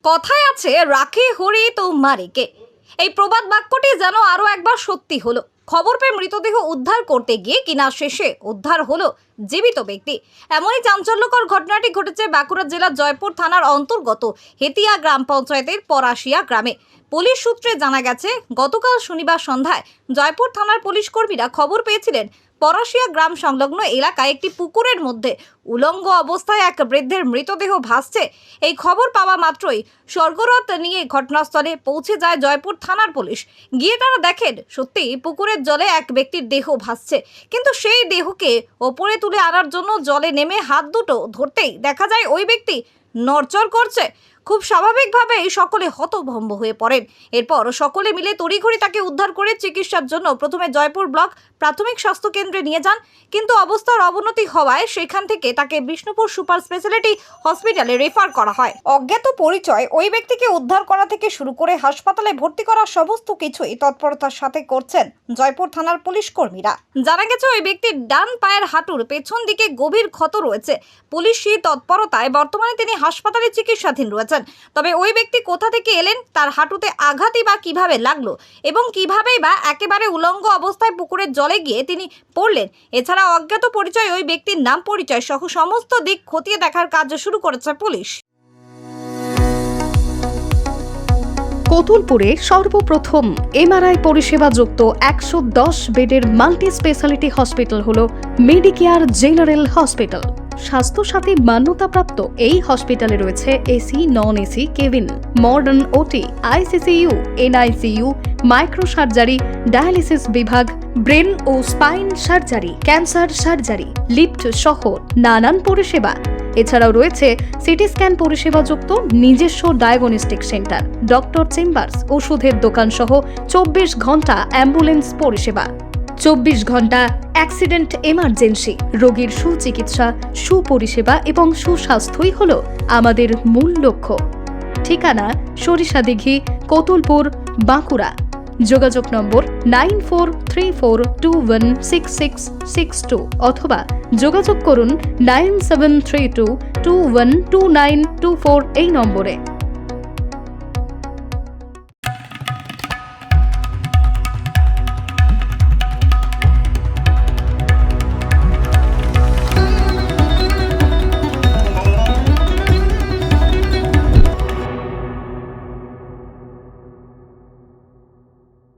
কথায় আছে রাখে হরি তো মারিকে। এই প্রবাদ বাক্যটি যেন আরো একবার সত্যি হলো। খবর পেয়ে মৃতদেহ উদ্ধার করতে গিয়ে কিনা শেষে উদ্ধার হলো জীবিত ব্যক্তি। এমনই চাঞ্চল্যকর ঘটনাটি ঘটেছে বাঁকুড়া জেলার জয়পুর থানার অন্তর্গত হেতিয়া গ্রাম পঞ্চায়েতের পরাশিয়া গ্রামে। পুলিশ সূত্রে জানা গেছে, গতকাল শনিবার সন্ধ্যায় জয়পুর থানার পুলিশ কর্মীরা খবর পেয়েছিলেন পরাশিয়া গ্রাম সংলগ্ন এলাকায় একটি পুকুরের মধ্যে উলঙ্গ অবস্থায় এক বৃদ্ধের মৃতদেহ ভাসছে। এই খবর পাওয়া মাত্রই স্বর্গরথ নিয়ে ঘটনাস্থলে পৌঁছে যায় জয়পুর থানার পুলিশ। গিয়ে তারা দেখেন সত্যি পুকুরের জলে এক ব্যক্তির দেহ ভাসছে, কিন্তু সেই দেহকে ওপরে তুলে আনার জন্য জলে নেমে হাত দুটো ধরতেই দেখা যায় ওই ব্যক্তি নড়চড় করছে। খুব স্বাভাবিকভাবেই সকলে হতভম্ব হয়ে পড়েন। এরপর সকলে মিলে তড়িঘড়ি তাকে উদ্ধার করে চিকিৎসার জন্য প্রথমে জয়পুর ব্লক প্রাথমিক স্বাস্থ্য কেন্দ্রে নিয়ে যান, কিন্তু অবস্থার অবনতি হওয়ায় সেখান থেকে তাকে বিষ্ণুপুর সুপার স্পেশালিটি হসপিটালে রেফার করা হয়। অজ্ঞাত পরিচয় ওই ব্যক্তিকে উদ্ধার করা থেকে শুরু করে হাসপাতালে ভর্তি করা সমস্ত কিছুই তৎপরতার সাথে করছেন জয়পুর থানার পুলিশ কর্মীরা। জানা গেছে ওই ব্যক্তির ডান পায়ের হাঁটুর পেছন দিকে গভীর ক্ষত রয়েছে। পুলিশি তৎপরতায় বর্তমানে তিনি হাসপাতালে চিকিৎসাধীন রয়েছেন। তবে ওই ব্যক্তি কোথা থেকে এলেন, তার হাঁটুতে আঘাতই বা কিভাবে লাগলো এবং কিভাবেই বা একেবারে উলঙ্গ অবস্থায় পুকুরের জলে গিয়ে তিনি পড়লেন, এছাড়া অজ্ঞাত পরিচয় ওই ব্যক্তির নাম পরিচয় সহ সমস্ত দিক খতিয়ে দেখার কাজ শুরু করেছে পুলিশ। কতুলপুরে সর্বপ্রথম এমআরআই পরিষেবা যুক্ত 110 বেডের মাল্টি স্পেশালিটি হসপিটাল হল মেডিকেয়ার জেনারেল হসপিটাল। স্বাস্থ্যসাথী মান্যতাপ্রাপ্ত এই হসপিটালে রয়েছে AC, non AC cabin, modern OT, ICCU, NICU, micro surgery, dialysis বিভাগ, ব্রেন ও spine surgery, cancer surgery, lift সহ নানান পরিষেবা। এছাড়াও রয়েছে সিটি স্ক্যান পরিষেবাযুক্ত নিজস্ব ডায়াগনস্টিক সেন্টার, ডক্টর চেম্বার্স, ওষুধের দোকান সহ 24 ঘন্টা অ্যাম্বুলেন্স পরিষেবা, 24 ঘন্টা অ্যাক্সিডেন্ট এমার্জেন্সি। রোগীর সুচিকিৎসা, সুপরিষেবা এবং সুস্বাস্থ্যই হল আমাদের মূল লক্ষ্য। ঠিকানা সরিষাদিঘি, কতুলপুর, বাঁকুড়া। যোগাযোগ নম্বর 9434216662 অথবা যোগাযোগ করুন 9732212924 এই নম্বরে।